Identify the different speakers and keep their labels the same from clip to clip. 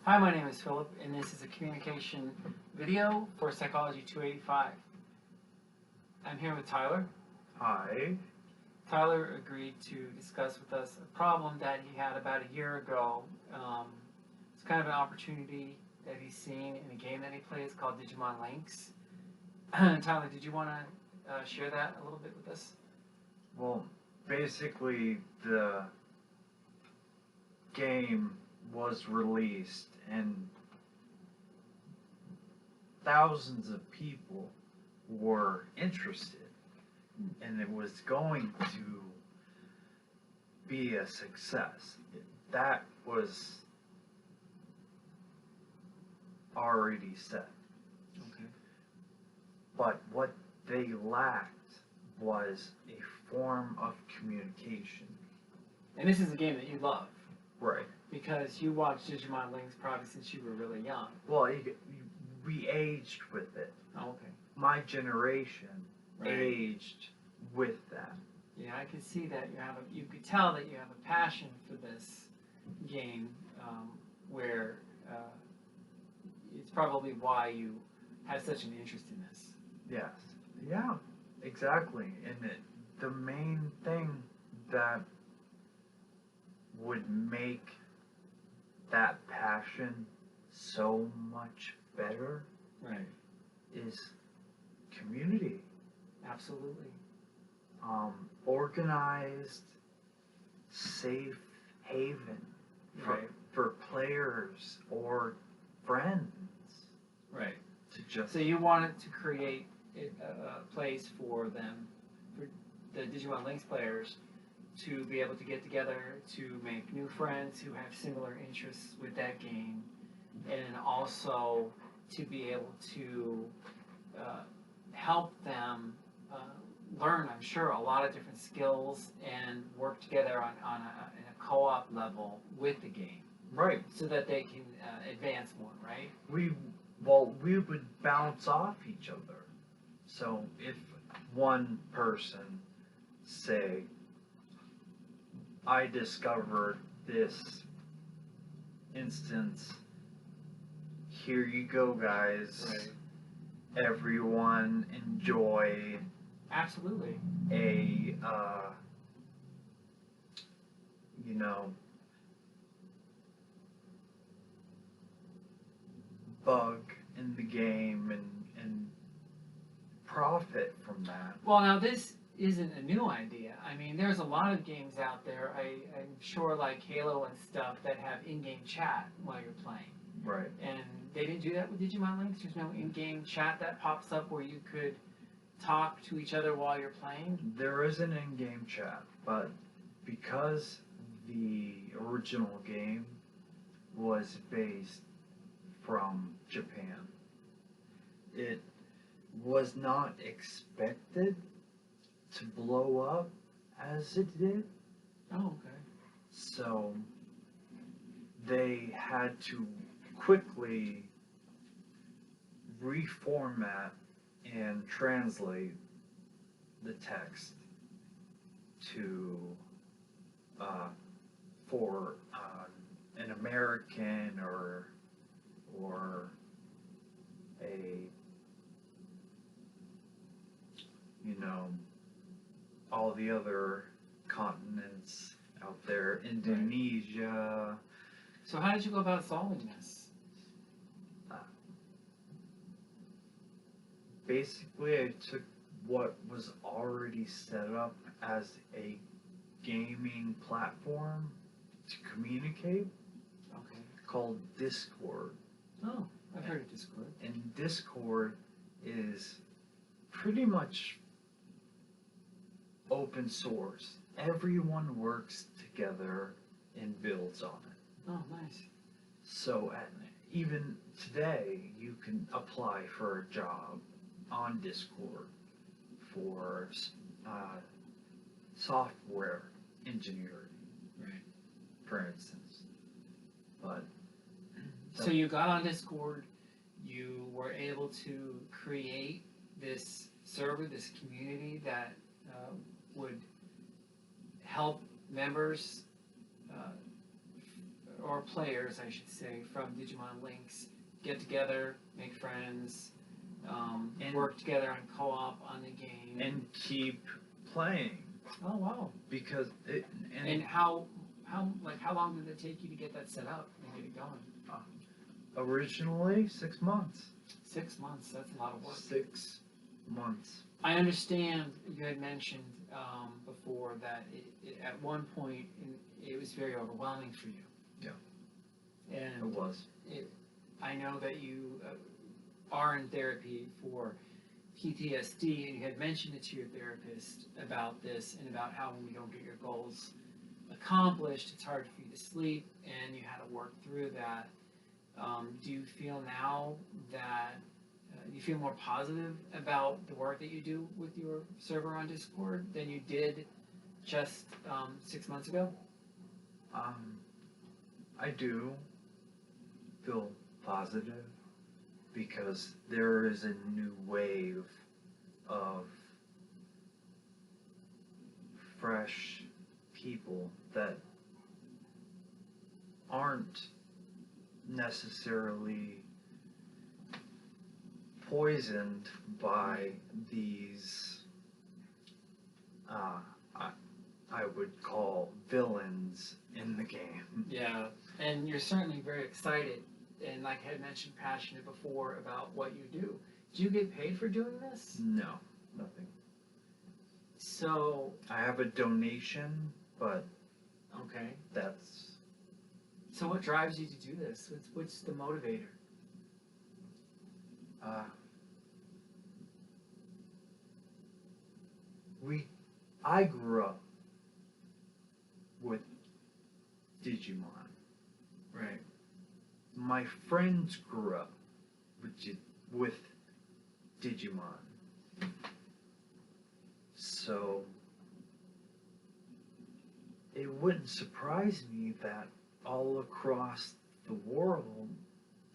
Speaker 1: Hi, my name is Philip, and this is a communication video for Psychology 285. I'm here with Tyler.
Speaker 2: Hi.
Speaker 1: Tyler agreed to discuss with us a problem that he had about a year ago. It's kind of an opportunity that he's seen in a game that he plays called Digimon Links. Tyler, did you want to share that a little bit with us?
Speaker 2: Well, basically, the game was released and thousands of people were interested, and it was going to be a success. That was already set.
Speaker 1: Okay.
Speaker 2: But what they lacked was a form of communication.
Speaker 1: And this is a game that you love.
Speaker 2: Right.
Speaker 1: Because you watched Digimon Links probably since you were really young.
Speaker 2: Well, we aged with it.
Speaker 1: Oh, okay.
Speaker 2: My generation
Speaker 1: Right.
Speaker 2: aged with that.
Speaker 1: Yeah, I can see that you could tell that you have a passion for this game, where it's probably why you had such an interest in this.
Speaker 2: Yes. Yeah, exactly. And the main thing that would make that passion so much better
Speaker 1: Right.
Speaker 2: is community.
Speaker 1: Absolutely.
Speaker 2: Organized, safe haven for players or friends.
Speaker 1: Right.
Speaker 2: To just
Speaker 1: So you wanted to create a place for them, for the Digimon Links players, to be able to get together, to make new friends who have similar interests with that game, and also to be able to help them learn, I'm sure, a lot of different skills and work together in a co-op level with the game.
Speaker 2: Right.
Speaker 1: So that they can advance more, right?
Speaker 2: We would bounce off each other. So if one person, say, I discovered this instance, here you go, guys.
Speaker 1: Right.
Speaker 2: Everyone enjoyed
Speaker 1: Absolutely.
Speaker 2: a bug in the game and profit from that.
Speaker 1: Well, now this isn't a new idea. I mean, there's a lot of games out there, I'm sure, like Halo and stuff, that have in-game chat while you're playing.
Speaker 2: Right.
Speaker 1: And they didn't do that with Digimon Links? There's no in-game chat that pops up where you could talk to each other while you're playing?
Speaker 2: There is an in-game chat, but because the original game was based from Japan, it was not expected to blow up as it did.
Speaker 1: Oh, okay.
Speaker 2: So they had to quickly reformat and translate the text to for an American or a all the other continents out there, Indonesia.
Speaker 1: So how did you go about solving this?
Speaker 2: Basically, I took what was already set up as a gaming platform to communicate,
Speaker 1: Okay.
Speaker 2: called Discord.
Speaker 1: Oh, I've heard of Discord.
Speaker 2: And Discord is pretty much open source. Everyone works together and builds on it.
Speaker 1: Oh, nice.
Speaker 2: So even today, you can apply for a job on Discord for software engineering,
Speaker 1: Right.
Speaker 2: for instance. But
Speaker 1: So you got on Discord, you were able to create this server, this community that would help members or players, I should say, from Digimon Links get together, make friends,
Speaker 3: And-
Speaker 1: work together on co-op on the game.
Speaker 2: and keep playing
Speaker 1: Oh wow!
Speaker 2: because it
Speaker 1: And how long did it take you to get that set up and get it going?
Speaker 2: originally 6 months.
Speaker 1: 6 months. That's a lot of work.
Speaker 2: 6 months.
Speaker 1: I understand you had mentioned before that at one point it was very overwhelming for you.
Speaker 2: Yeah.
Speaker 1: And
Speaker 2: It was.
Speaker 1: I know that you are in therapy for PTSD, and you had mentioned it to your therapist about this and about how when you don't get your goals accomplished, it's hard for you to sleep, and you had to work through that. Do you feel now that you feel more positive about the work that you do with your server on Discord than you did just 6 months ago?
Speaker 2: I do feel positive because there is a new wave of fresh people that aren't necessarily poisoned by these I would call villains in the game.
Speaker 1: Yeah, and you're certainly very excited and, like I had mentioned, passionate before about what you do. Do you get paid for doing this?
Speaker 2: No, nothing.
Speaker 1: So,
Speaker 2: I have a donation, but
Speaker 1: okay.
Speaker 2: that's
Speaker 1: So what drives you to do this? What's the motivator?
Speaker 2: I grew up with Digimon.
Speaker 1: Right.
Speaker 2: My friends grew up with Digimon. So it wouldn't surprise me that all across the world,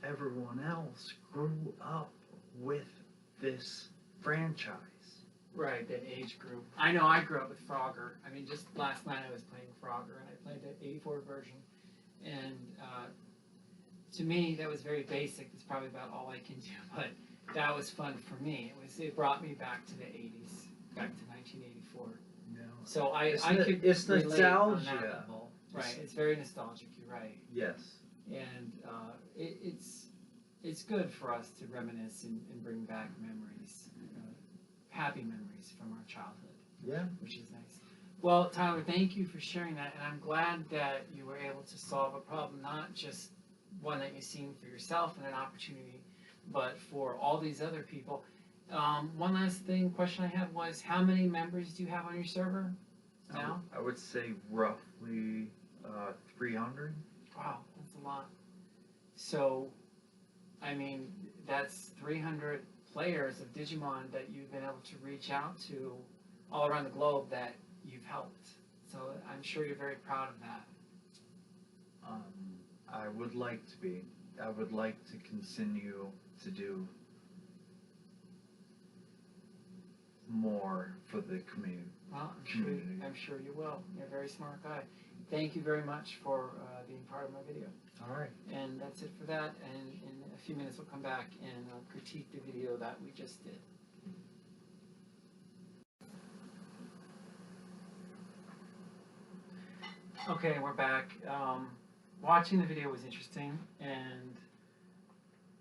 Speaker 2: everyone else grew up with this franchise.
Speaker 1: Right, that age group. I know I grew up with Frogger. I mean, just last night I was playing Frogger, and I played the 84 version. And to me, that was very basic. It's probably about all I can do, but that was fun for me. It brought me back to the 80s, back to 1984.
Speaker 2: No.
Speaker 1: So
Speaker 2: It's
Speaker 1: relate on that
Speaker 2: nostalgia.
Speaker 1: level. Right, it's very nostalgic. You're right.
Speaker 2: Yes.
Speaker 1: And it's good for us to reminisce and bring back memories, happy memories from our childhood.
Speaker 2: Yeah.
Speaker 1: Which is nice. Well, Tyler, thank you for sharing that, and I'm glad that you were able to solve a problem, not just one that you've seen for yourself and an opportunity, but for all these other people. One last question I had was, how many members do you have on your server now?
Speaker 2: I would say roughly 300.
Speaker 1: Wow, that's a lot. So, I mean, that's 300 players of Digimon that you've been able to reach out to all around the globe that you've helped. So I'm sure you're very proud of that.
Speaker 2: I would like to be. I would like to continue to do more for the community.
Speaker 1: Well,
Speaker 2: Community.
Speaker 1: I'm sure you will. You're a very smart guy. Thank you very much for being part of my video.
Speaker 2: All right.
Speaker 1: And that's it for that. And in a few minutes we'll come back and critique the video that we just did. Okay, we're back. Watching the video was interesting, and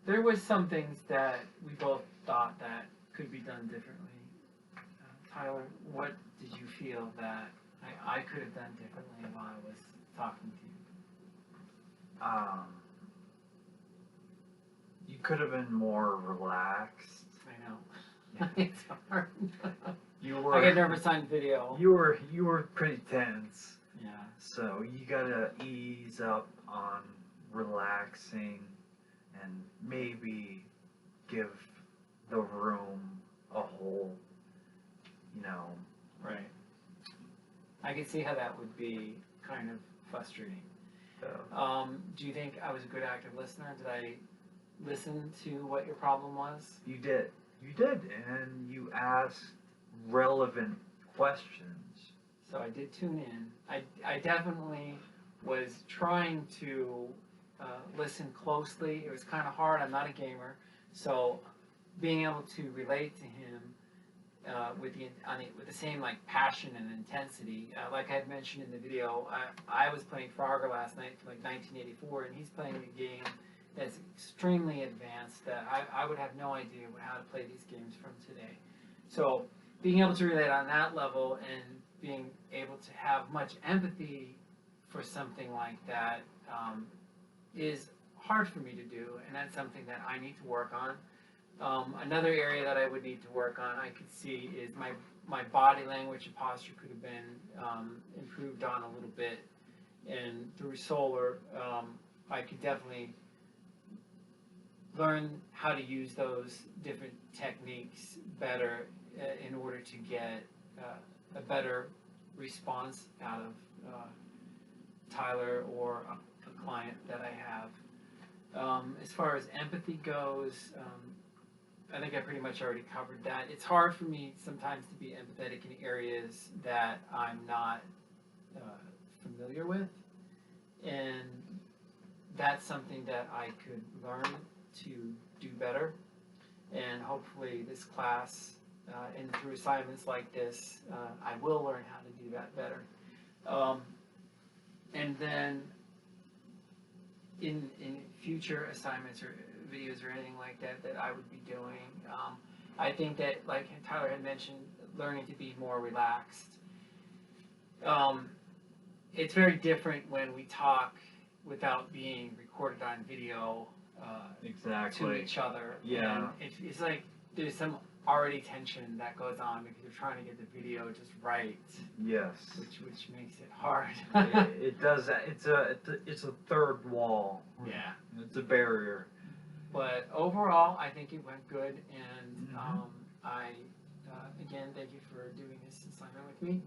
Speaker 1: there was some things that we both thought that could be done differently. Tyler, what did you feel that I could have done differently while I was talking to you?
Speaker 2: You could have been more relaxed.
Speaker 1: I know.
Speaker 2: Yeah.
Speaker 1: It's hard.
Speaker 2: You were.
Speaker 1: I get nervous on video.
Speaker 2: You were pretty tense.
Speaker 1: Yeah.
Speaker 2: So you gotta ease up on relaxing and maybe give the room a whole,
Speaker 1: Right. I can see how that would be kind of frustrating. Do you think I was a good active listener? Did I listen to what your problem was?
Speaker 2: You did, and you asked relevant questions.
Speaker 1: So I did tune in. I definitely was trying to listen closely. It was kind of hard. I'm not a gamer, so being able to relate to him with the same like passion and intensity, like I had mentioned in the video, I was playing Frogger last night from like 1984, and he's playing a game that's extremely advanced that I would have no idea how to play these games from today. So being able to relate on that level and being able to have much empathy for something like that is hard for me to do, and that's something that I need to work on. Another area that I would need to work on, I could see, is my body language and posture could have been improved on a little bit, and through solar, I could definitely learn how to use those different techniques better in order to get a better response out of Tyler or a client that I have. As far as empathy goes, I think I pretty much already covered that. It's hard for me sometimes to be empathetic in areas that I'm not familiar with, and that's something that I could learn to do better. And hopefully this class and through assignments like this, I will learn how to do that better. And then in future assignments or videos or anything like that that I would be doing, I think that, like Tyler had mentioned, learning to be more relaxed. It's very different when we talk without being recorded on video
Speaker 2: Exactly.
Speaker 1: to each other.
Speaker 2: Yeah.
Speaker 1: And it's like there's some already tension that goes on because you're trying to get the video just right.
Speaker 2: Yes.
Speaker 1: Which makes it hard.
Speaker 2: it does that. It's a third wall.
Speaker 1: Yeah.
Speaker 2: It's a barrier.
Speaker 1: But overall, I think it went good, and I again thank you for doing this assignment with me.